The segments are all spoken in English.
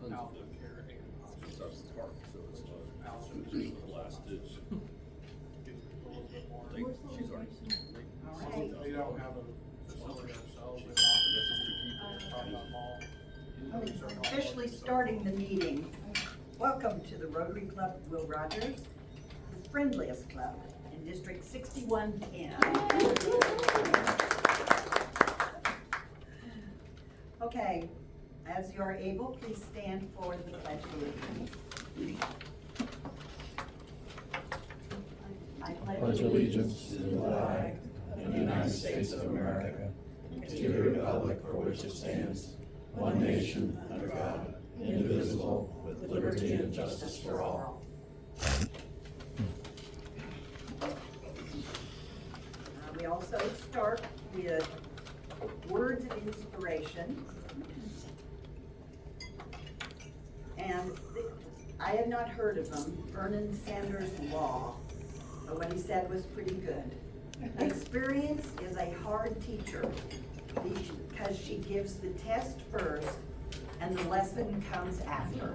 Tons of Alpha them. Care and It's our park, so it's Alpha the last ditch. do a little bit more. She's already. All right. They don't have a facility themselves, they offer talk about mall. Officially starting the meeting. Welcome to the Rotary Club of Will Rogers, the friendliest club in District 6110. Okay, as you are able, please stand for the Pledge of Allegiance. I Pledge allegiance to the flag of the United States of America, to the republic for which it stands, one nation, under God, indivisible, with liberty and justice for all. We also start with words of inspiration. And I had not heard of them, Vernon Sanders' Law, but what he said was pretty good. Experience is a hard teacher because she gives the test first and the lesson comes after.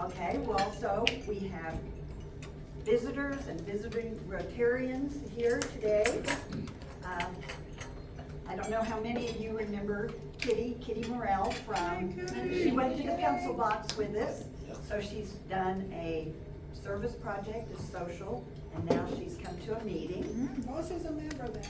Okay, well, also we have visitors and visiting Rotarians here today. I don't know how many of you remember Kitty Morrell from, she went to the pencil box with us. So she's done a service project, a social, and now she's come to a meeting. Well, she's a member then.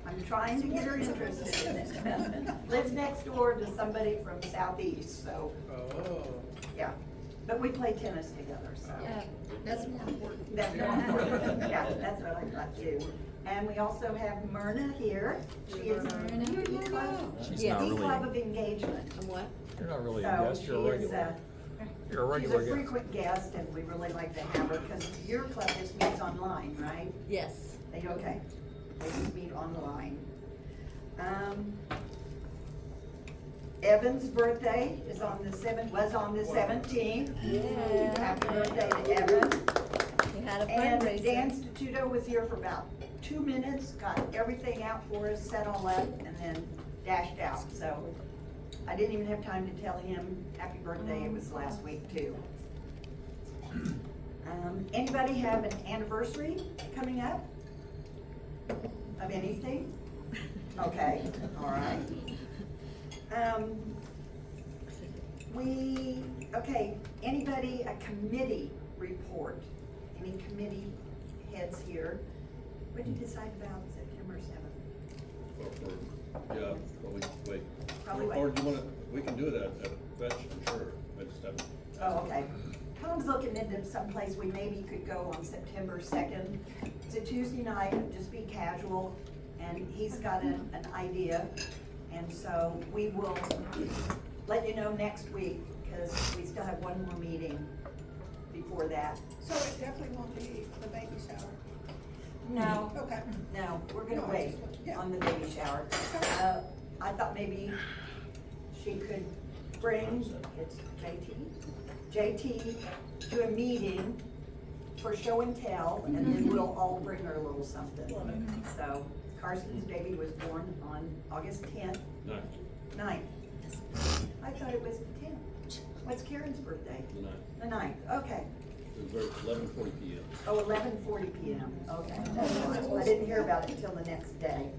I'm trying to get her interested in it. Lives next door to somebody from Southeast, so, Oh. yeah. But we play tennis together, so. Yeah, that's more important. That's more important. Yeah, that's what I thought too. And we also have Myrna here. She is She's not really, Club of Engagement. What? you're not really a So guest, she you're a is, regular. You're a she's regular a guest. frequent guest, and we really like to have her, because your club just meets online, right? Yes. Okay, they just meet online. Evan's birthday is on the was on the 17th. Yeah. Happy birthday to Evan. We had a And fundraiser. Dan Statuto was here for about 2 minutes, got everything out for us, set all up, and then dashed out. So I didn't even have time to tell him happy birthday. It was last week too. Anybody have an anniversary coming up? Of anything? Okay, all right. Okay, anybody, a committee report? Any committee heads here? What did you decide about September 7th? Yeah, probably wait. Probably Or wait. do you wanna, we can do it at Fetch, I'm sure. I just haven't. Oh, okay. Tom's looking into someplace we maybe could go on September 2nd. It's a Tuesday night, just be casual, and he's got an idea. And so we will let you know next week, because we still have one more meeting before that. So it definitely won't be the baby shower. No, Okay. no, we're gonna No, I wait just- yeah. on the baby shower. I thought maybe she could bring, it's JT to a meeting for show and tell, and then we'll all bring her a little something. So Carson's baby was born on August 10th, No, 9th. I thought it was the 10th. What's Karen's birthday? the night. The 9th, okay. It was 11:40 p.m. Oh, 11:40 p.m., okay. I didn't hear about it until the next day.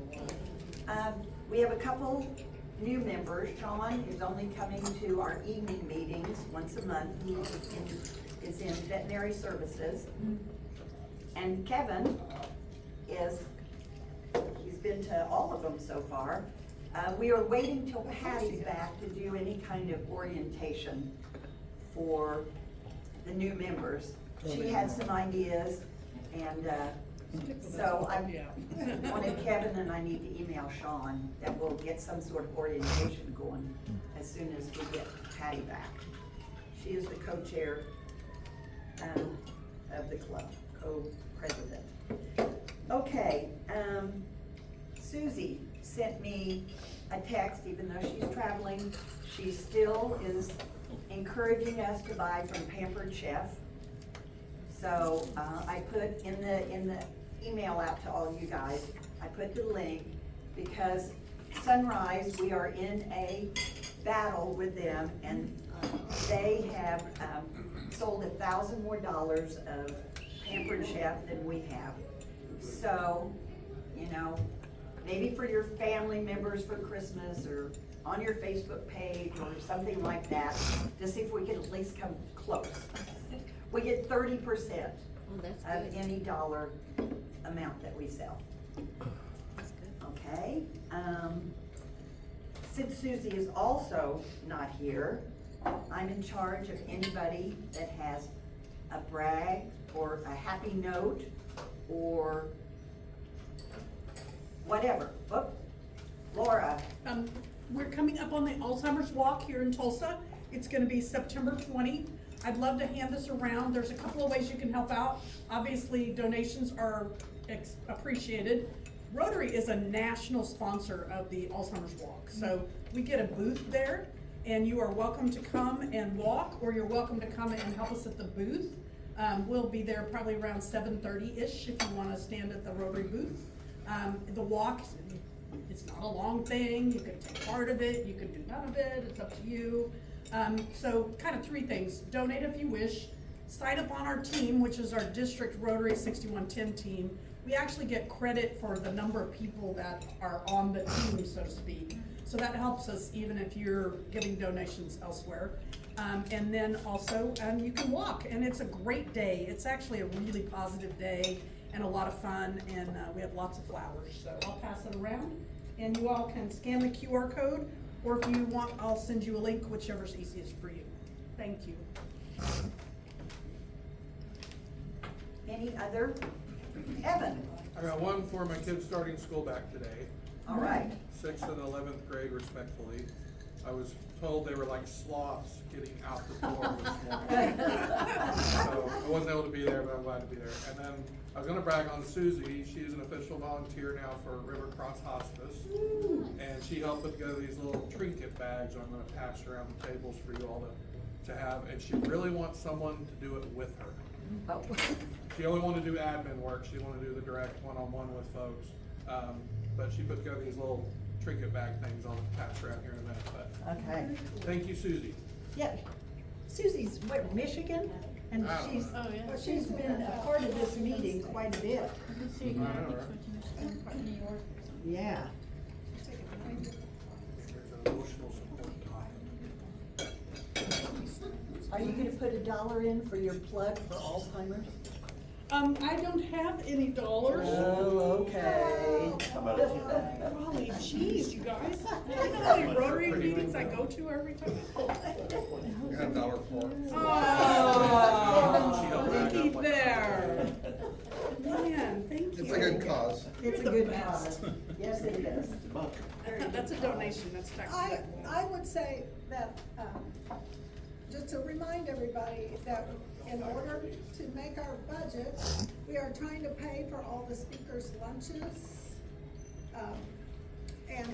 We have a couple new members. Sean is only coming to our evening meetings once a month. He is in veterinary services. And Kevin he's been to all of them so far. We are waiting till Patty's back to do any kind of orientation for the new members. She had some ideas, and so I wanted Kevin, and I need to email Sean that we'll get some sort of orientation going as soon as we get Patty back. She is the co-chair of the club, co-president. Okay, Susie sent me a text, even though she's traveling. She still is encouraging us to buy from Pampered Chef. So, I put in the email out to all you guys, I put the link, because Sunrise, we are in a battle with them, and they have, sold $1,000 more of Pampered Chef than we have. So, you know, maybe for your family members for Christmas, or on your Facebook page, or something like that, to see if we can at least come close. We get 30% Oh, that's of good. any dollar amount that we sell. That's good. Okay, since Susie is also not here, I'm in charge of anybody that has a brag, or a happy note, or whatever. Oh, Laura, We're coming up on the Alzheimer's Walk here in Tulsa. It's gonna be September 20. I'd love to hand this around. There's a couple of ways you can help out. Obviously, donations are appreciated. Rotary is a national sponsor of the Alzheimer's Walk, so we get a booth there, and you are welcome to come and walk, or you're welcome to come and help us at the booth. We'll be there probably around 7:30-ish if you wanna stand at the Rotary booth. The walk, it's not a long thing, you can take part of it, you can do none of it, it's up to you. So kind of three things: donate if you wish, sign up on our team, which is our district Rotary 6110 team. We actually get credit for the number of people that are on the team, so to speak. So that helps us even if you're giving donations elsewhere. And then also, you can walk, and it's a great day. It's actually a really positive day and a lot of fun, and we have lots of flowers. So I'll pass it around, and you all can scan the QR code, or if you want, I'll send you a link, whichever's easiest for you. Thank you. any other? Evan, I got one for my kids starting school back today, all right. 6th and 11th grade respectfully. I was told they were like sloths getting out the door this morning. So I wasn't able to be there, but I'm glad to be there. And then I was gonna brag on Susie. She's an official volunteer now for River Cross Hospice. And she helped put together these little trinket bags I'm gonna pass around the tables for you all to have. And she really wants someone to do it with her. Oh. She only wanted to do admin work. She wanted to do the direct one-on-one with folks. But she put together these little trinket bag things I'll pass around here in a minute. But Okay. thank you, Susie. Yeah, Susie's, what, Michigan? And I don't know. she's been a part of this meeting quite a bit. I know, right? Yeah. There's an emotional support talk. Are you gonna put $1 in for your plug for Alzheimer's? I don't have any dollars. Oh, okay. Golly, jeez, you guys. You know how many Rotary meetings I go to every time? You got $1 for it. Oh, looky there. Man, thank you. It's a good cause. It's a good cause. Yes, it is. That's a donation, that's tax deductible. I would say that, just to remind everybody that in order to make our budget, we are trying to pay for all the speakers' lunches, and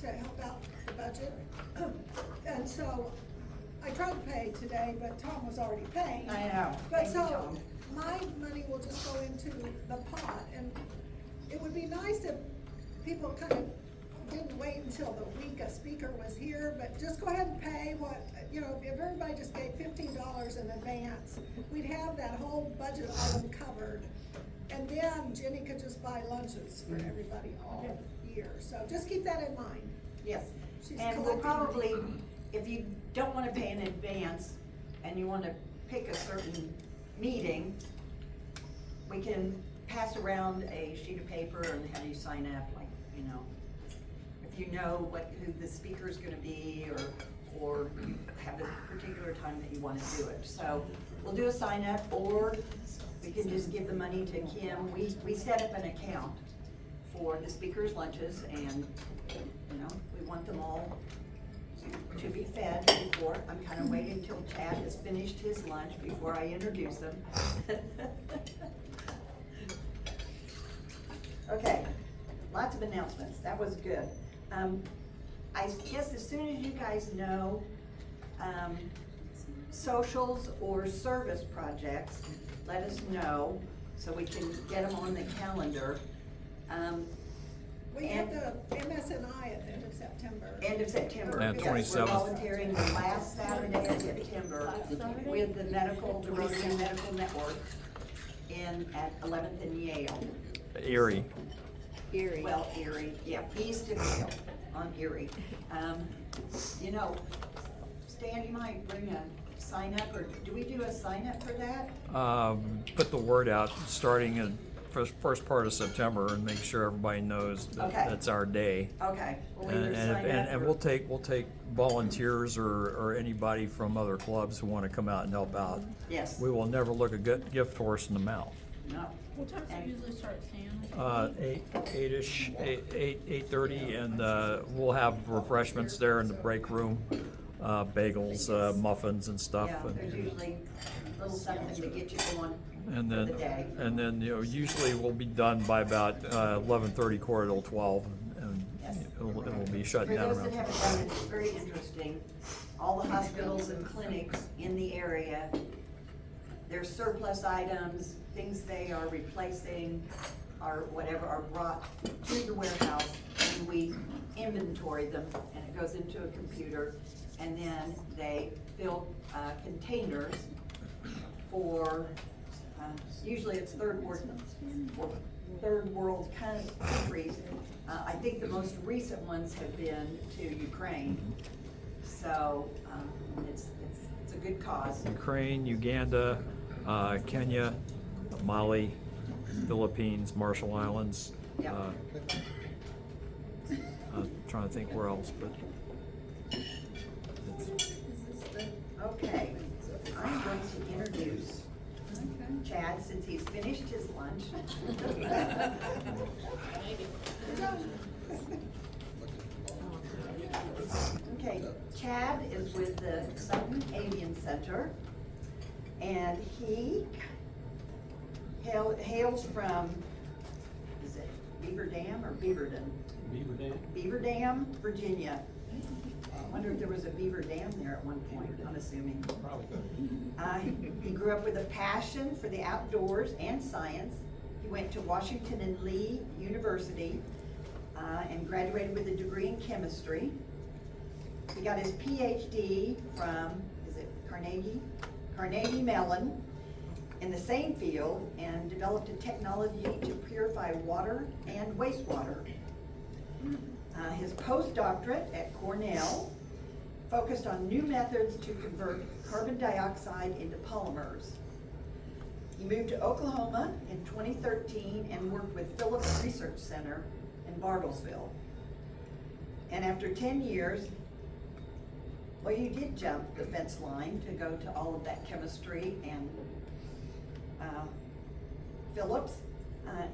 to help out the budget. And so, I tried to pay today, but Tom was already paying. I know. But Thank you, so, Tom. my money will just go into the pot, and it would be nice if people kind of didn't wait until the week a speaker was here, but just go ahead and pay what, you know, if everybody just gave $15 in advance, we'd have that whole budget item covered. And then Jenny could just buy lunches for everybody all year, so just keep that in mind. Yes, She's and we'll collecting probably, money. if you don't wanna pay in advance and you wanna pick a certain meeting, we can pass around a sheet of paper and have you sign up, like, you know, if you know who the speaker's gonna be, or you have a particular time that you wanna do it. So we'll do a sign up, or we can just give the money to Kim. We set up an account for the speakers' lunches, and, you know, we want them all to be fed before. I'm kinda waiting till Chad has finished his lunch before I introduce him. Okay, lots of announcements, that was good. I guess as soon as you guys know, socials or service projects, let us know so we can get them on the calendar. We have the MSNI at the end of September. End of September. Yeah, Yes, 27th. We're volunteering the last Saturday of September with the Rotary Medical Network at 11th and Yale. Erie. Well, Erie, yeah, east of Yale, on Erie. You know, Stan, you might bring a sign up, or do we do a sign up for that? Put the word out starting in first part of September and make sure everybody knows that Okay. that's our day. Okay. We'll And, either and, sign up and for- we'll take volunteers or anybody from other clubs who want to come out and help out. Yes. We will never look a gift horse in the mouth. No. What time does it usually start, Stan? 8-ish, 8:30, and we'll have refreshments there in the break room, bagels, muffins and stuff. Yeah, there's usually a little something to get you going And for then, the day. and then, you know, usually we'll be done by about 11:30, quarter till 12, and Yes. it'll be shutting For down those around. that haven't done it, it's very interesting. All the hospitals and clinics in the area, their surplus items, things they are replacing, or whatever, are brought to the warehouse, and we inventory them, and it goes into a computer, and then they fill containers for, usually it's third world kind of countries. I think the most recent ones have been to Ukraine, so it's a good cause. Ukraine, Uganda, Kenya, Mali, Philippines, Marshall Islands. Yeah. Trying to think where else, but Okay, I'm going to introduce Chad, since he's finished his lunch. Okay, Chad is with the Sutton Avian Center, and he hails from, is it Beaver Dam or Beaverton? Beaver Dam. Beaver Dam, Virginia. I wonder if there was a beaver dam there at one point, I'm assuming. Probably. He grew up with a passion for the outdoors and science. He went to Washington and Lee University and graduated with a degree in chemistry. He got his Ph.D. from, is it Carnegie Mellon, in the same field, and developed a technology to purify water and wastewater. His postdoctorate at Cornell focused on new methods to convert carbon dioxide into polymers. He moved to Oklahoma in 2013 and worked with Phillips Research Center in Bartlesville. And after 10 years, well, you did jump the fence line to go to all of that chemistry and Phillips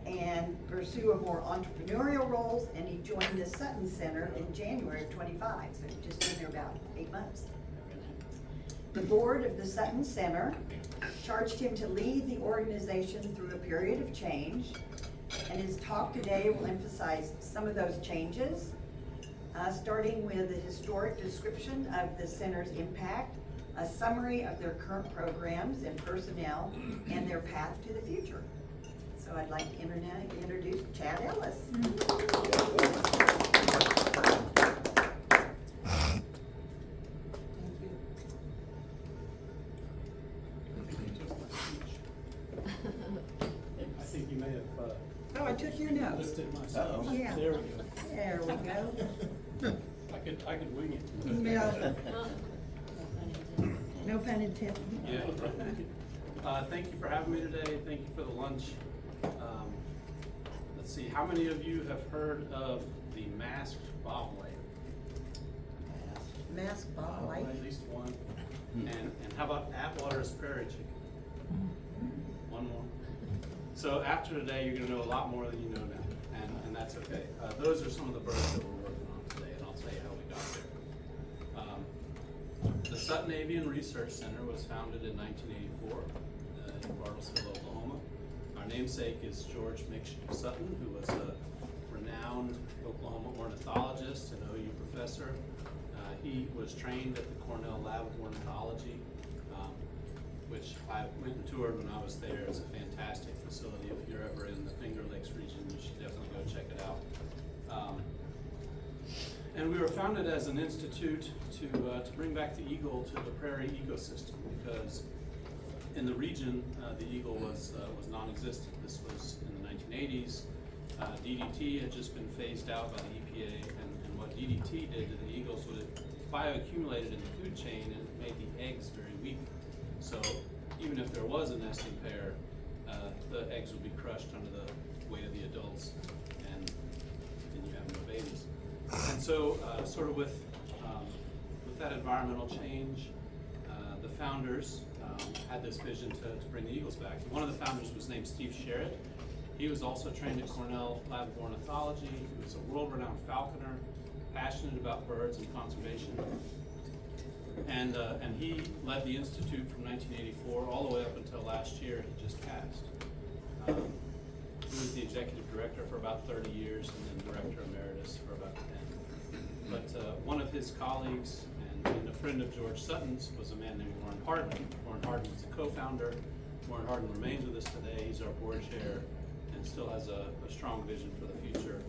and pursue a more entrepreneurial roles, and he joined the Sutton Center in January of 25, so he's just been there about 8 months. The board of the Sutton Center charged him to lead the organization through a period of change, and his talk today will emphasize some of those changes, starting with a historic description of the center's impact, a summary of their current programs and personnel, and their path to the future. So I'd like to introduce Chad Ellis. I think you may have Oh, I took your notes. listed myself. Uh-oh. Yeah. There we go. There we go. I could wing it. No. No pun intended. Yeah. Thank you for having me today. Thank you for the lunch. Let's see, how many of you have heard of the masked bobwhite? Mask bobwhite. At least one. And how about Atwater's prairie chicken? One more. So after today, you're gonna know a lot more than you know now, and that's okay. Those are some of the birds that we're working on today, and I'll tell you how we got there. The Sutton Avian Research Center was founded in 1984 in Bartlesville, Oklahoma. Our namesake is George Miksch Sutton, who was a renowned Oklahoma ornithologist and OU professor. He was trained at the Cornell Lab of Ornithology. which I went and toured when I was there. It's a fantastic facility. If you're ever in the Finger Lakes region, you should definitely go check it out. And we were founded as an institute to bring back the eagle to the prairie ecosystem, because in the region, the eagle was non-existent. This was in the 1980s. DDT had just been phased out by the EPA, and what DDT did to the eagles was it bioaccumulated in the food chain and it made the eggs very weak. So even if there was a nesting pair, the eggs would be crushed under the weight of the adults, and then you have no babies. And so, sort of with that environmental change, the founders had this vision to bring the eagles back. One of the founders was named Steve Sherritt. He was also trained at Cornell Lab of Ornithology. He was a world-renowned falconer, passionate about birds and conservation. And he led the Institute from 1984 all the way up until last year. He just passed. He was the executive director for about 30 years and then director emeritus for about 10. But one of his colleagues and a friend of George Sutton's was a man named Warren Hardin. Warren Hardin was the co-founder. Warren Hardin remains with us today. He's our board chair and still has a strong vision for the future.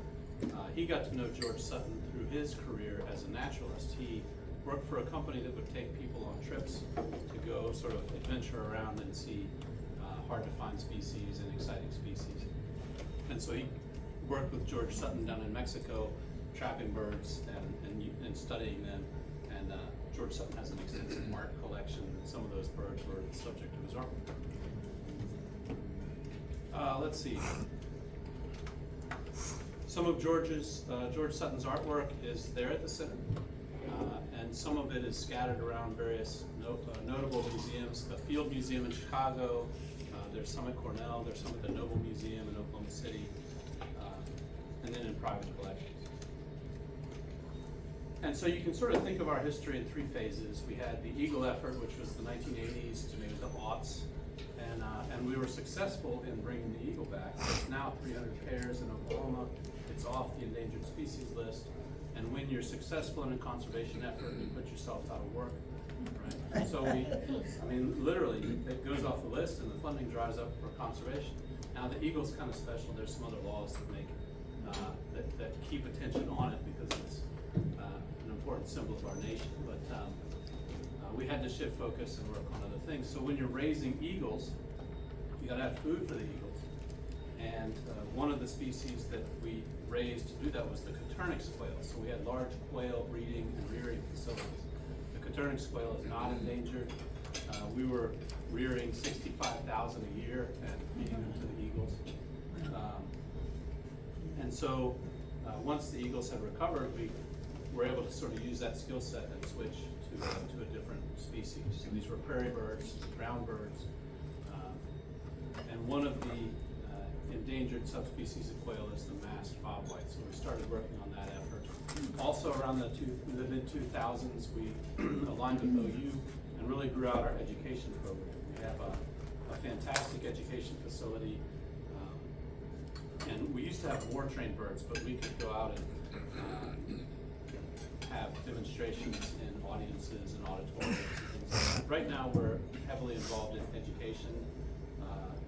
He got to know George Sutton through his career as a naturalist. He worked for a company that would take people on trips to go sort of adventure around and see hard to find species and exciting species. And so he worked with George Sutton down in Mexico, trapping birds and studying them. And George Sutton has an extensive art collection, and some of those birds were the subject of his art. Let's see. Some of George Sutton's artwork is there at the center, and some of it is scattered around various notable museums. The Field Museum in Chicago, there's some at Cornell, there's some at the Noble Museum in Oklahoma City, and then in private collections. And so you can sort of think of our history in three phases. We had the Eagle effort, which was the 1980s to maybe the aughts, and we were successful in bringing the eagle back. There's now 300 pairs in Oklahoma. It's off the endangered species list. And when you're successful in a conservation effort, you put yourself out of work, right? So literally, it goes off the list and the funding dries up for conservation. Now the eagle's kind of special. There's some other laws that make that keep attention on it because it's an important symbol of our nation. But we had to shift focus and work on other things. So when you're raising eagles, you gotta have food for the eagles. And one of the species that we raised to do that was the Coturnix quail. So we had large quail breeding and rearing facilities. The Coturnix quail is not endangered. We were rearing 65,000 a year and feeding them to the eagles. And so once the eagles had recovered, we were able to sort of use that skill set and switch to a different species. So these were prairie birds, ground birds, and one of the endangered subspecies of quail is the masked bobwhite. So we started working on that effort. Also around the mid-2000s, we aligned with OU and really grew out our education program. We have a fantastic education facility, and we used to have war-trained birds, but we could go out and have demonstrations in audiences and auditoriums and things like that. Right now, we're heavily involved in education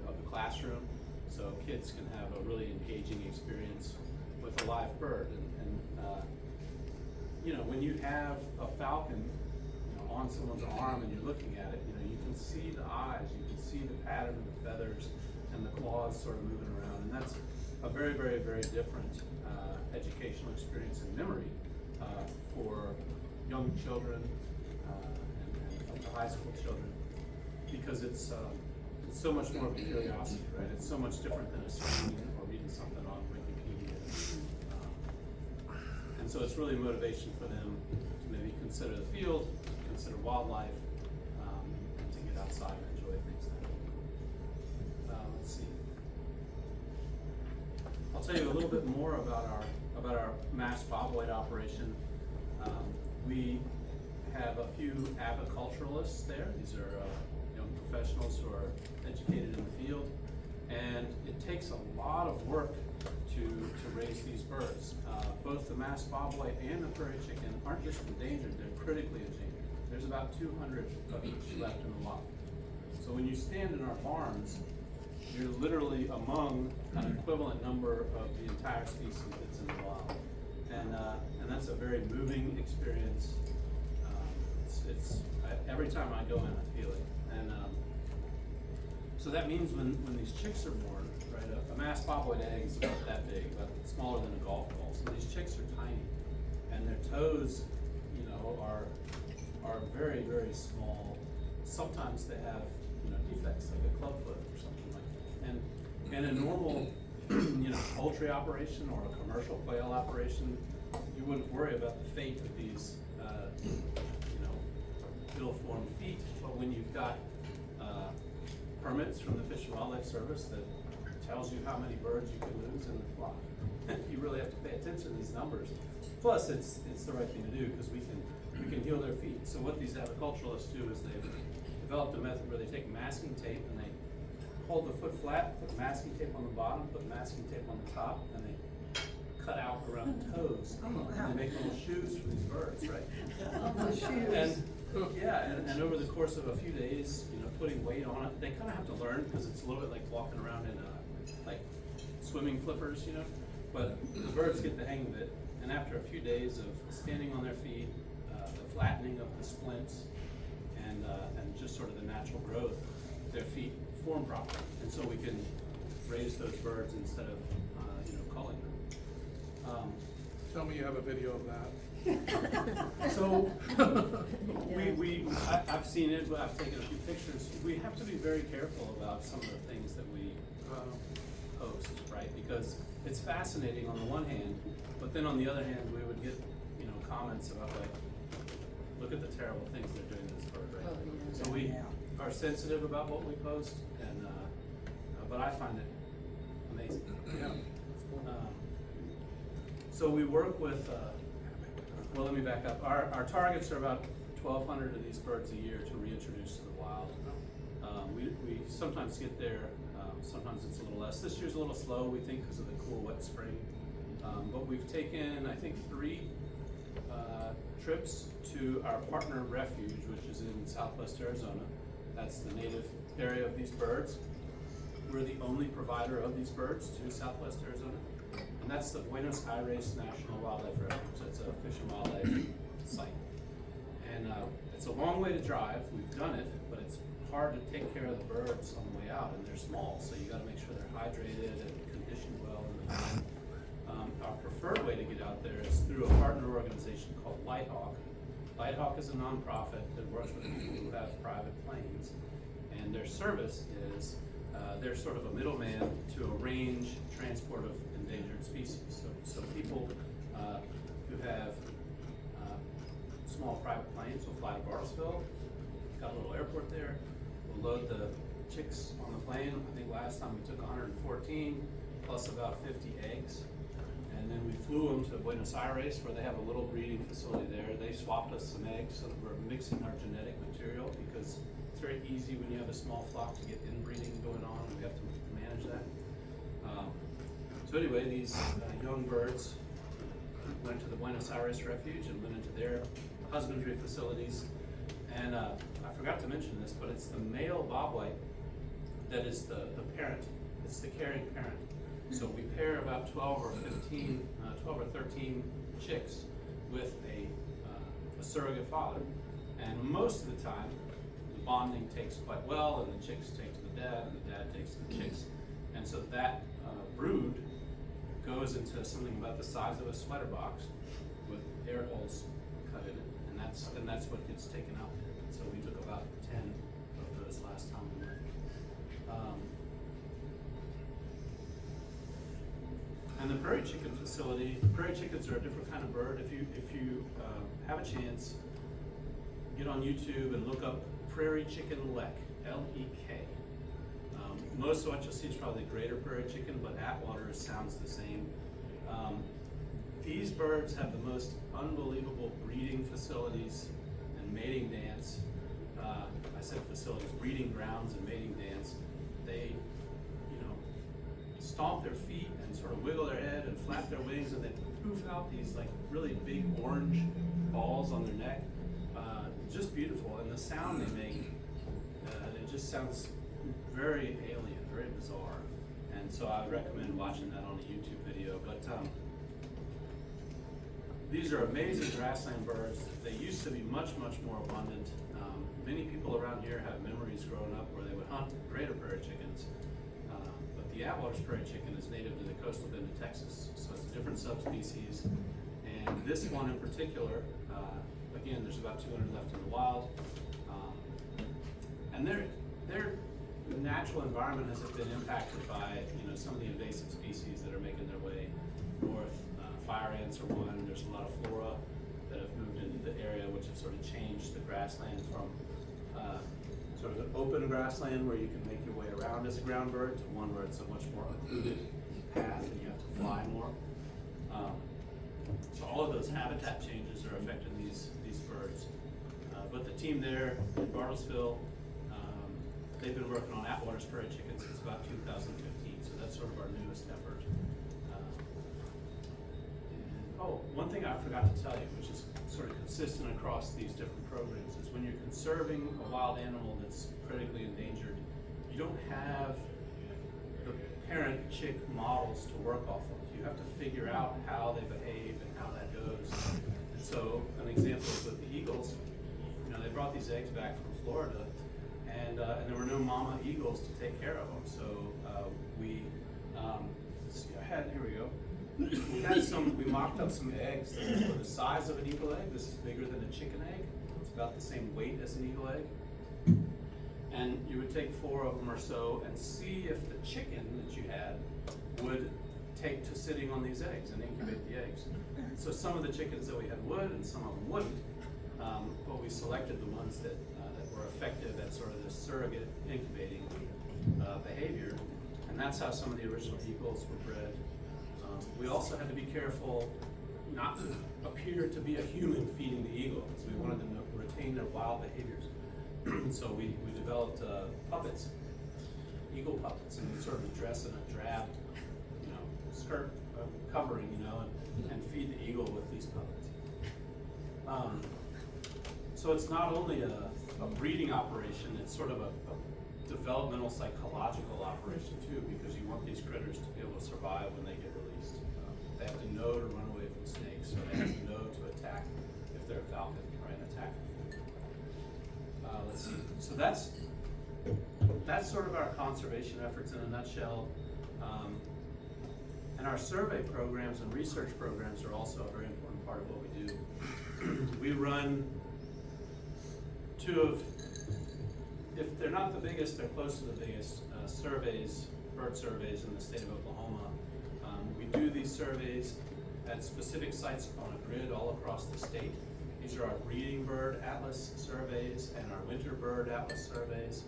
of the classroom, so kids can have a really engaging experience with a live bird. And when you have a falcon on someone's arm and you're looking at it, you can see the eyes, you can see the pattern of the feathers and the claws sort of moving around, and that's a very, very, very different educational experience and memory for young children and high school children, because it's so much more of a curiosity, right? It's so much different than a screen or reading something on Wikipedia. And so it's really a motivation for them to maybe consider the field, consider wildlife, and to get outside and enjoy things that way. Let's see. I'll tell you a little bit more about our mass bobwhite operation. We have a few aviculturalists there. These are young professionals who are educated in the field, and it takes a lot of work to raise these birds. Both the mass bobwhite and the prairie chicken aren't just endangered, they're critically endangered. There's about 200 of each left in the wild. So So when you stand in our barns, you're literally among an equivalent number of the entire species that's in the wild. And that's a very moving experience. Every time I go in, I feel it. And so that means when these chicks are born, right, a mass bobwhite egg is about that big, about smaller than a golf ball. So these chicks are tiny, and their toes, you know, are very, very small. Sometimes they have, you know, defects like a club foot or something like that. And in a normal, you know, poultry operation or a commercial quail operation, you wouldn't worry about the fate of these, you know, ill-formed feet. But when you've got permits from the Fish and Wildlife Service that tells you how many birds you can lose in the flock, you really have to pay attention to these numbers. Plus, it's the right thing to do because we can heal their feet. So what these aviculturalists do is they've developed a method where they take masking tape and they hold the foot flat, put masking tape on the bottom, put masking tape on the top, and they cut out around the toes. And they make little shoes for these birds, right? The shoes. And over the course of a few days, you know, putting weight on it, they kind of have to learn because it's a little bit like walking around in like swimming flippers, you know. But the birds get the hang of it, and after a few days of standing on their feet, the flattening of the splints, and just sort of the natural growth, their feet form properly, and so we can raise those birds instead of you know, culling them. Tell me you have a video of that. So I've seen it, but I've taken a few pictures. We have to be very careful about some of the things that we post, right? Because it's fascinating on the one hand, but then on the other hand, we would get, you know, comments about like, look at the terrible things they're doing to this bird, right? So we are sensitive about what we post, and but I find it amazing. Yeah. So we work with, well, let me back up. Our targets are about 1,200 of these birds a year to reintroduce to the wild. We sometimes get there, sometimes it's a little less. This year's a little slow, we think, because of the cool, wet spring. But we've taken, I think, 3 trips to our partner refuge, which is in Southwest Arizona. That's the native area of these birds. We're the only provider of these birds to Southwest Arizona. And that's the Buenos Aires National Wildlife Refuge. That's a fish and wildlife site. And it's a long way to drive. We've done it, but it's hard to take care of the birds on the way out, and they're small, so you gotta make sure they're hydrated and conditioned well in the field. Our preferred way to get out there is through a partner organization called Lighthawk. Lighthawk is a nonprofit that works with people who have private planes, and their service is they're sort of a middleman to arrange transport of endangered species. So people who have small private planes will fly to Bartlesville, got a little airport there, we'll load the chicks on the plane. I think last time we took 114 plus about 50 eggs. And then we flew them to Buenos Aires, where they have a little breeding facility there. They swapped us some eggs so that we're mixing our genetic material, because it's very easy when you have a small flock to get inbreeding going on, and we have to manage that. So anyway, these young birds went to the Buenos Aires refuge and went into their husbandry facilities. And I forgot to mention this, but it's the male bobwhite that is the parent. It's the carrying parent. So we pair about 12 or 13 chicks with a surrogate father. And most of the time, the bonding takes quite well, and the chicks take to the dad, and the dad takes to the chicks. And so that brood goes into something about the size of a sweater box with air holes cut in it, and that's what gets taken out. So we took about 10 of those last time we went. And the prairie chicken facility, prairie chickens are a different kind of bird. If you have a chance, get on YouTube and look up prairie chicken lek, L-E-K. Most of what you'll see is probably greater prairie chicken, but Atwater sounds the same. These birds have the most unbelievable breeding facilities and mating dance. I said facilities, breeding grounds and mating dance. They, stomp their feet and sort of wiggle their head and flap their wings, and then poof out these like really big orange balls on their neck. Just beautiful, and the sound they make, just sounds very alien, very bizarre. And so I would recommend watching that on a YouTube video. But these are amazing grassland birds. They used to be much, much more abundant. Many people around here have memories growing up where they would hunt greater prairie chickens. But the Atwater's prairie chicken is native to the coastal bend of Texas, so it's a different subspecies. And this one in particular, again, there's about 200 left in the wild. And their natural environment has been impacted by some of the invasive species that are making their way north. Fire ants are one. There's a lot of flora that have moved into the area, which have sort of changed the grassland from sort of an open grassland where you can make your way around as a ground bird to one where it's a much more occluded path and you have to fly more. So all of those habitat changes are affecting these birds. But the team there in Bartlesville, they've been working on Atwater's prairie chickens since about 2015, so that's sort of our newest effort. One thing I forgot to tell you, which is sort of consistent across these different programs, is when you're conserving a wild animal that's critically endangered, you don't have the parent chick models to work off of. You have to figure out how they behave and how that goes. And so an example is with the eagles. They brought these eggs back from Florida, and there were no mama eagles to take care of them. So we here we go. We mocked up some eggs that were the size of an eagle egg. This is bigger than a chicken egg. It's about the same weight as an eagle egg. And you would take 4 of them or so and see if the chicken that you had would take to sitting on these eggs and incubate the eggs. So some of the chickens that we had would and some of them wouldn't. But we selected the ones that were effective at sort of this surrogate incubating behavior. And that's how some of the original eagles were bred. We also had to be careful not to appear to be a human feeding the eagle, because we wanted them to retain their wild behaviors. So we developed puppets, eagle puppets, and we sort of dress in a drab, skirt covering, and feed the eagle with these puppets. So it's not only a breeding operation, it's sort of a developmental psychological operation too, because you want these critters to be able to survive when they get released. They have to know to run away from snakes, or they have to know to attack if they're a falcon, right? Attack. Let's see. So that's sort of our conservation efforts in a nutshell. And our survey programs and research programs are also a very important part of what we do. We run 2 of, if they're not the biggest, they're close to the biggest surveys, bird surveys in the state of Oklahoma. We do these surveys at specific sites on a grid all across the state. These are our breeding bird atlas surveys and our winter bird atlas surveys.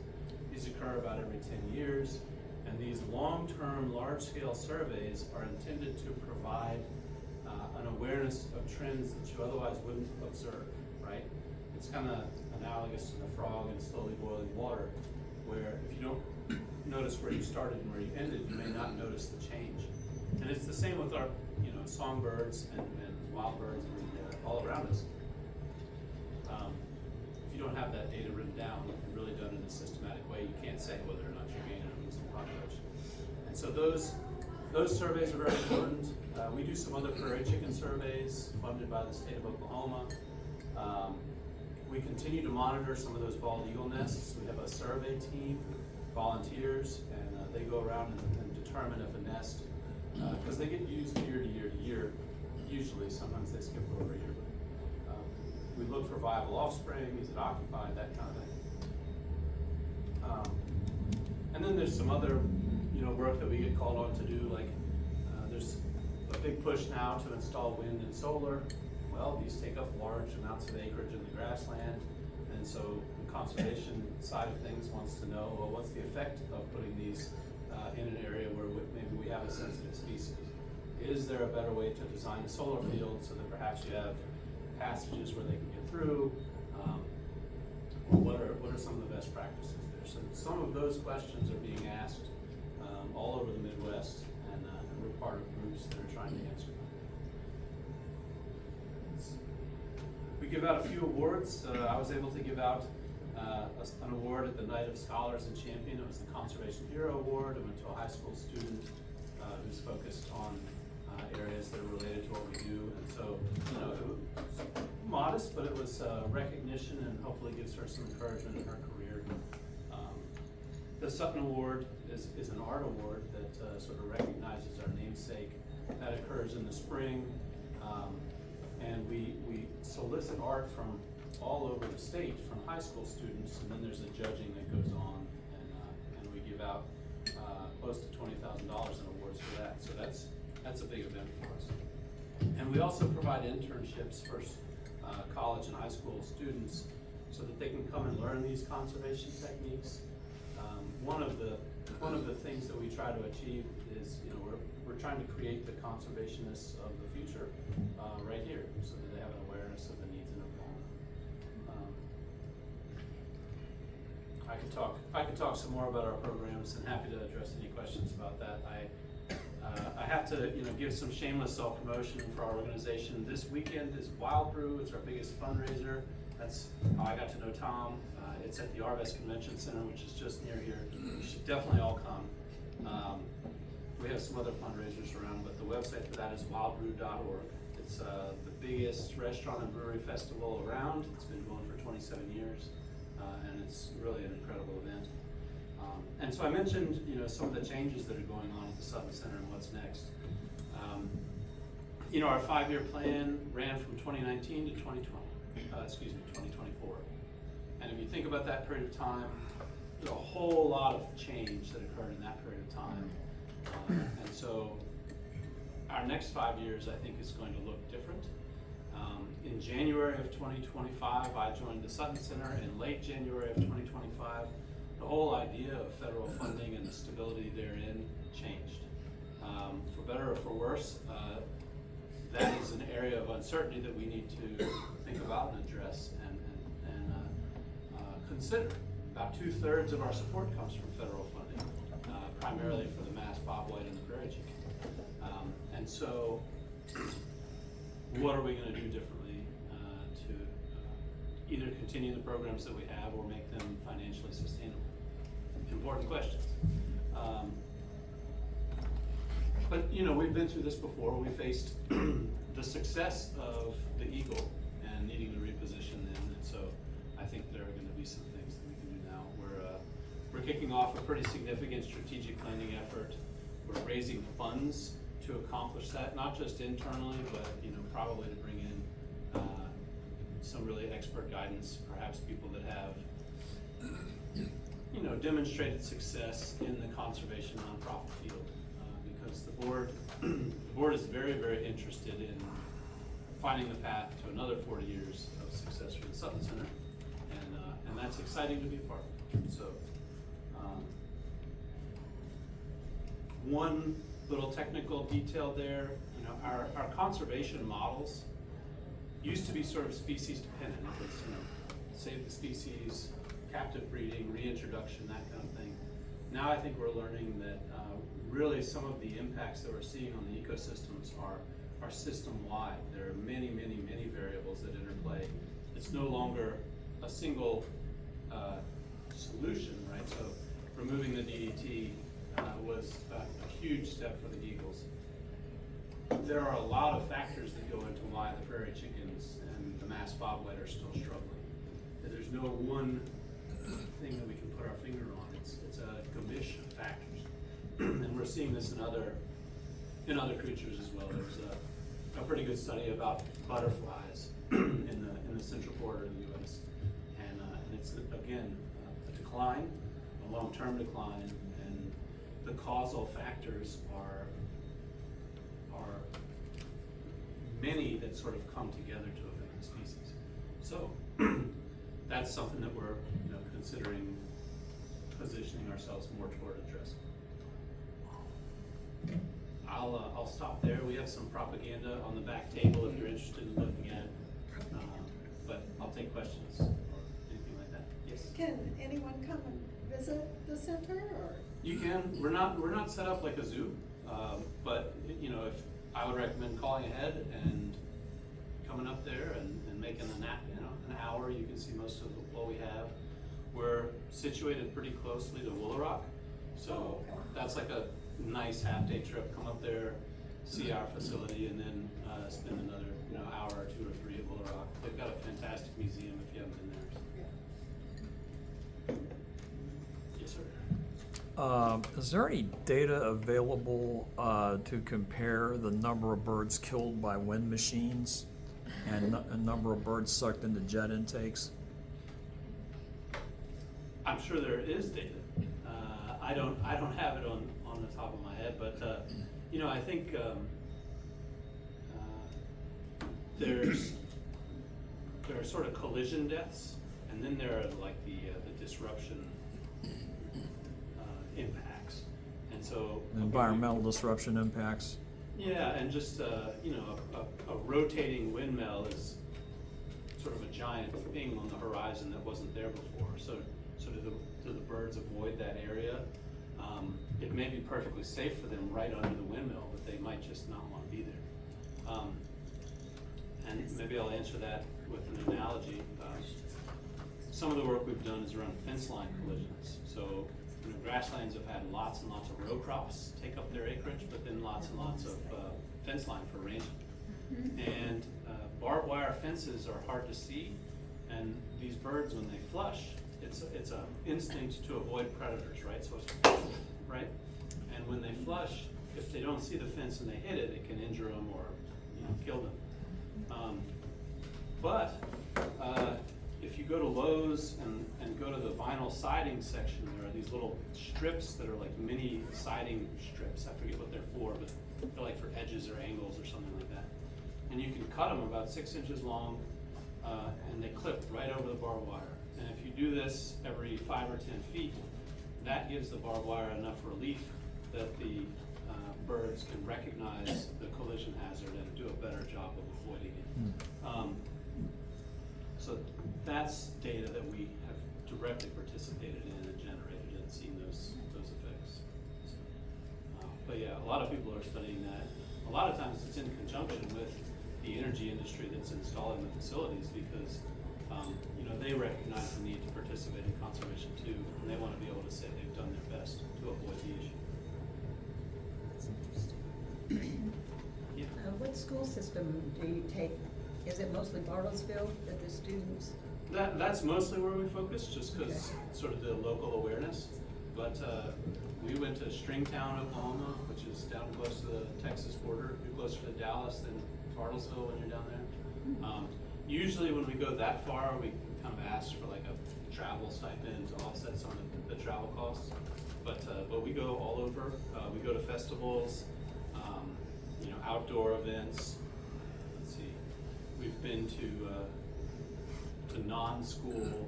These occur about every 10 years. And these long-term, large-scale surveys are intended to provide an awareness of trends that you otherwise wouldn't observe, right? It's kind of analogous to the frog in slowly boiling water, where if you don't notice where you started and where you ended, you may not notice the change. And it's the same with our, songbirds and wild birds all around us. If you don't have that data written down and really done in a systematic way, you can't say whether or not you're gaining or losing population. And so those surveys are very important. We do some other prairie chicken surveys funded by the state of Oklahoma. We continue to monitor some of those bald eagle nests. We have a survey team, volunteers, and they go around and determine if a nest, because they get used year to year to year, usually, sometimes they skip over a year. We look for viable offspring, is it occupied, that kind of thing. And then there's some other, work that we get called on to do, like there's a big push now to install wind and solar. Well, these take up large amounts of acreage in the grassland, and so the conservation side of things wants to know, well, what's the effect of putting these in an area where maybe we have a sensitive species? Is there a better way to design a solar field so that perhaps you have passages where they can get through? What are some of the best practices there? So some of those questions are being asked all over the Midwest, and we're part of groups that are trying to answer them. We give out a few awards. I was able to give out an award at the Night of Scholars and Champion. It was the Conservation Hero Award. It went to a high school student who's focused on areas that are related to what we do. And so, you know, it was modest, but it was recognition and hopefully gives her some encouragement in her career. The Sutton Award is an art award that sort of recognizes our namesake. That occurs in the spring. And we solicit art from all over the state, from high school students, and then there's a judging that goes on, and we give out close to $20,000 in awards for that. So that's a big event for us. And we also provide internships for college and high school students so that they can come and learn these conservation techniques. One of the things that we try to achieve is, you know, we're trying to create the conservationists of the future right here, so that they have an awareness of the needs in Oklahoma. I could talk some more about our programs, and happy to address any questions about that. I have to, you know, give some shameless self-promotion for our organization. This weekend is Wild Brew. It's our biggest fundraiser. That's how I got to know Tom. It's at the Arvest Convention Center, which is just near here. You should definitely all come. We have some other fundraisers around, but the website for that is wildbrew.org. It's the biggest restaurant and brewery festival around. It's been going for 27 years, and it's really an incredible event. And so I mentioned, you know, some of the changes that are going on at the Sutton Center and what's next. You know, our 5-year plan ran from 2019 to 2024. And if you think about that period of time, there's a whole lot of change that occurred in that period of time. And so our next 5 years, I think, is going to look different. In January of 2025, I joined the Sutton Center. In late January of 2025, the whole idea of federal funding and the stability therein changed. For better or for worse, that is an area of uncertainty that we need to think about and address and consider. About 2/3 of our support comes from federal funding, primarily for the mass bobwhite and the prairie chicken. And so, what are we going to do differently to either continue the programs that we have or make them financially sustainable? Important questions. But you know, we've been through this before. We faced the success of the Eagle and needing to reposition them, and so I think there are going to be some things that we can do now. We're kicking off a pretty significant strategic planning effort. We're raising funds to accomplish that, not just internally, but you know, probably to bring in some really expert guidance, perhaps people that have you know, demonstrated success in the conservation nonprofit field, because the board is very, very interested in finding the path to another 40 years of success for the Sutton Center, and that's exciting to be a part of. So, one little technical detail there, you know, our conservation models used to be sort of species dependent. It was, you know, save the species, captive breeding, reintroduction, that kind of thing. Now I think we're learning that really some of the impacts that we're seeing on the ecosystems are system-wide. There are many, many, many variables that interplay. It's no longer a single solution, right? So removing the DDT was a huge step for the eagles. There are a lot of factors that go into why the prairie chickens and the mass bobwhite are still struggling. There's no one thing that we can put our finger on. It's a gamish of factors, and we're seeing this in other creatures as well. There's a pretty good study about butterflies in the central border of the U.S. and it's again a decline, a long-term decline, and the causal factors are many that sort of come together to affect the species. So that's something that we're, you know, considering positioning ourselves more toward addressing. I'll stop there. We have some propaganda on the back table if you're interested in looking at it, but I'll take questions or anything like that. Yes. Can anyone come and visit the center, or? You can. We're not set up like a zoo, but you know, if I would recommend calling ahead and coming up there and making an hour. You can see most of what we have. We're situated pretty closely to Will Rogers, so that's like a nice half-day trip. Come up there, see our facility, and then spend another hour or 2 or 3 at Will Rogers. They've got a fantastic museum if you haven't been there. Yes, sir. Is there any data available to compare the number of birds killed by wind machines and a number of birds sucked into jet intakes? I'm sure there is data. I don't have it on the top of my head, but I think there are sort of collision deaths, and then there are like the disruption impacts, and so Environmental disruption impacts. yeah, and just a rotating windmill is sort of a giant thing on the horizon that wasn't there before. So do the birds avoid that area? It may be perfectly safe for them right under the windmill, but they might just not want to be there. And maybe I'll answer that with an analogy. Some of the work we've done is around fence line collisions. So grasslands have had lots and lots of row crops take up their acreage, but then lots and lots of fence line for ranging. And barbed wire fences are hard to see, and these birds, when they flush, it's an instinct to avoid predators, right? So it's right, and when they flush, if they don't see the fence and they hit it, it can injure them or kill them. But if you go to Lowe's and go to the vinyl siding section, there are these little strips that are like mini siding strips. I forget what they're for, but they're like for edges or angles or something like that. And you can cut them about 6 inches long, and they clip right over the barbed wire. And if you do this every 5 or 10 feet, that gives the barbed wire enough relief that the birds can recognize the collision hazard and do a better job of avoiding it. So that's data that we have directly participated in and generated and seen those effects. So, but yeah, a lot of people are studying that. A lot of times it's in conjunction with the energy industry that's installing the facilities, because they recognize the need to participate in conservation too, and they want to be able to say they've done their best to avoid the issue. That's interesting. Yeah. What school system do you take? Is it mostly Bartlesville that the students? That's mostly where we focus, just because sort of the local awareness. But we went to Stringtown, Oklahoma, which is down close to the Texas border. You're closer to Dallas than Bartlesville when you're down there. Usually when we go that far, we kind of ask for like a travel stipend to offset some of the travel costs. But we go all over. We go to festivals, outdoor events. Let's see, we've been to non-school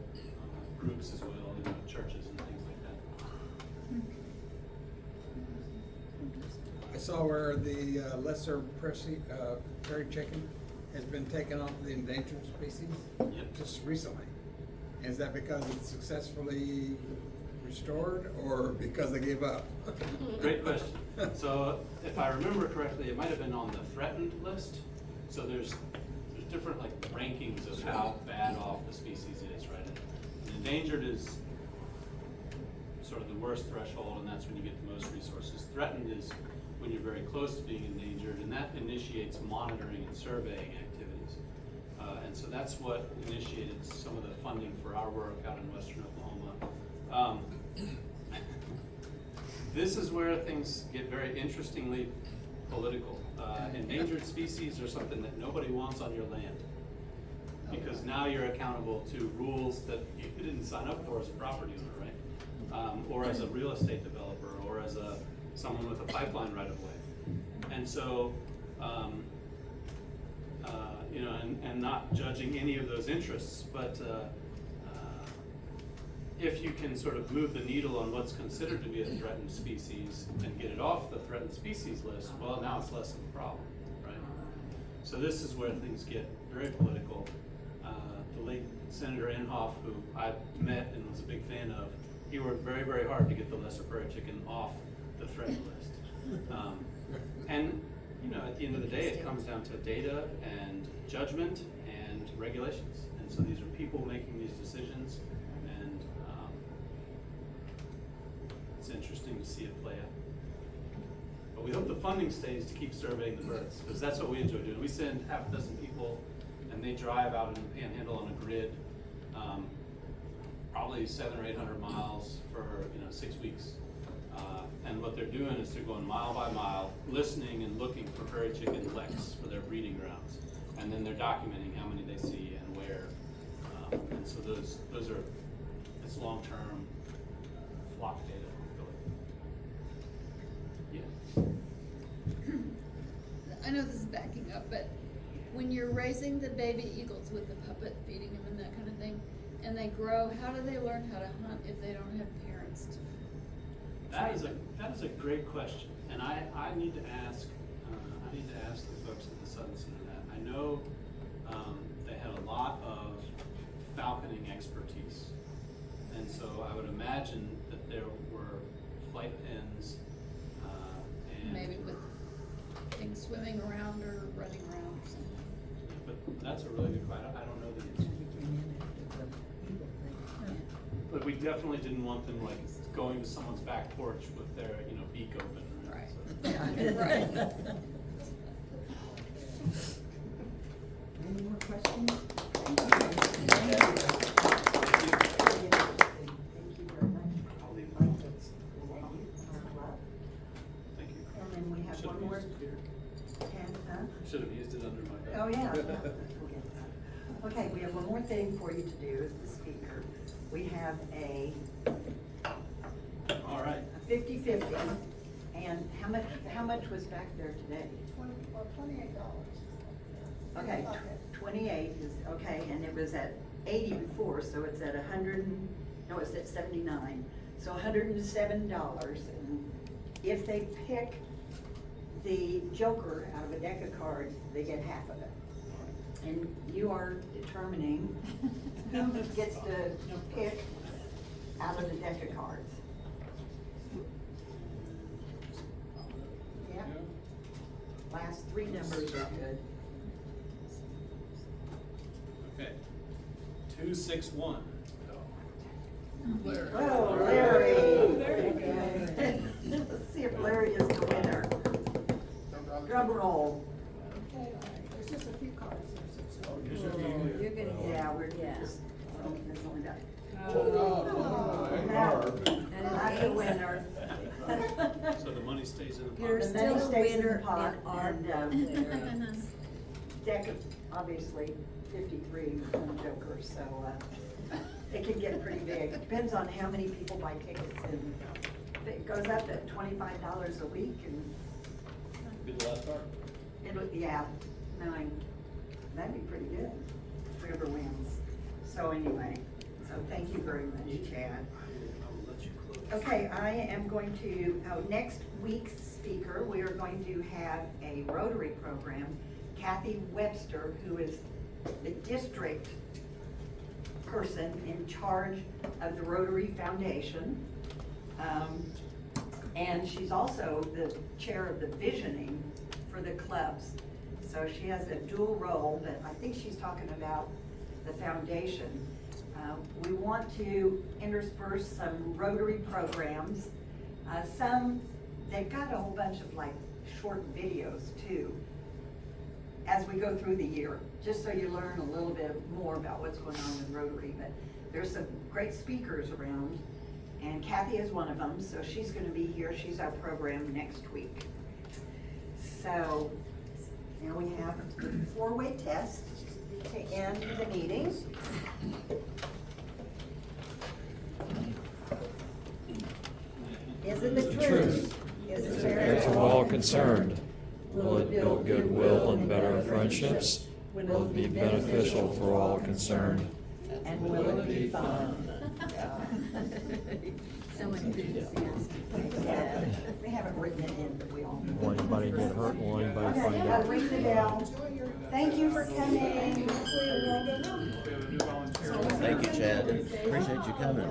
groups as well, churches and things like that. I saw where the lesser prairie chicken has been taken off the endangered species just recently. Is that because it's successfully restored, or because they gave up? Great question. So if I remember correctly, it might have been on the threatened list. So there's different like rankings of how bad off the species is, right? And endangered is sort of the worst threshold, and that's when you get the most resources. Threatened is when you're very close to being endangered, and that initiates monitoring and surveying activities. And so that's what initiated some of the funding for our work out in western Oklahoma. This is where things get very interestingly political. Endangered species are something that nobody wants on your land, because now you're accountable to rules that you didn't sign up for as a property owner, right? Or as a real estate developer, or as someone with a pipeline right of way. And so, and not judging any of those interests, but if you can sort of move the needle on what's considered to be a threatened species and get it off the threatened species list, well, now it's less of a problem, right? So this is where things get very political. The late Senator Inhofe, who I met and was a big fan of, he worked very, very hard to get the lesser prairie chicken off the threatened list. And at the end of the day, it comes down to data and judgment and regulations. And so these are people making these decisions, and interesting to see it play out. But we hope the funding stays to keep surveying the birds, because that's what we enjoy doing. We send half a dozen people, and they drive out in the Panhandle on a grid, probably 700 or 800 miles for 6 weeks. And what they're doing is they're going mile by mile, listening and looking for prairie chicken leks for their breeding grounds, and then they're documenting how many they see and where. And so those are, it's long-term flock data. Yeah. I know this is backing up, but when you're raising the baby eagles with the puppet, feeding them and that kind of thing, and they grow, how do they learn how to hunt if they don't have parents to? That is a great question, and I need to ask the folks at the Sutton Center that. I know they had a lot of falconing expertise, and so I would imagine that there were flight pens and Maybe with things swimming around or running around or something. But that's a really good question. I don't know the answer. But we definitely didn't want them like going to someone's back porch with their beak open. Right. So. Right. Any more questions? Thank you very much. I'll leave it. Thank you. Thank you. And then we have Should one have more. used it here. Huh? Should have used it under my bed. Oh, yeah. Okay, we have one more thing for you to do as the speaker. We have a All right. 50-50, and how much was back there today? $28. Okay, 28 is, okay, and it was at 80 before, so it's at 79. So $107, and if they pick the joker out of a deck of cards, they get half of it. And you are determining who gets to pick out of the deck of cards. Yep. Last three numbers are good. Okay. 261. Oh, Larry. Very good. Let's see if Larry is the winner. Drum roll. Okay, all right, there's just a few cards there, so. You're gonna get. Yeah, we're Yeah. just, there's only that. And Not the winner. So the money stays in the pot. You're The still money a stays in the winner pot, in our and, book. deck of, obviously, 53 from Joker, so, it can get pretty big. It depends on how many people buy tickets, and if it goes up to $25 a week, and Be the last card. that'd be pretty good, whoever wins. So anyway, so thank you very much, Chad. I'll let you close. Okay, I am going to, next week's speaker, we are going to have a Rotary program. Kathy Webster, who is the district person in charge of the Rotary Foundation. And she's also the chair of the visioning for the clubs. So she has a dual role, but I think she's talking about the foundation. We want to intersperse some Rotary programs. They've got a whole bunch of like short videos too, as we go through the year, just so you learn a little bit more about what's going on in Rotary. But there's some great speakers around, and Kathy is one of them, so she's gonna be here. She's our program next week. So now we have the four-way test to end the meeting. Is it the truth? Is it fair To all concerned, will it build goodwill and better friendships? Will it be beneficial for all concerned? And will it be fun? So enthusiastic. We haven't written it in, but we all. Will anybody get hurt? Will anybody Okay, find I'll out? ring the bell. Thank you for coming. We have a new volunteer. Thank you, Chad. Appreciate you coming.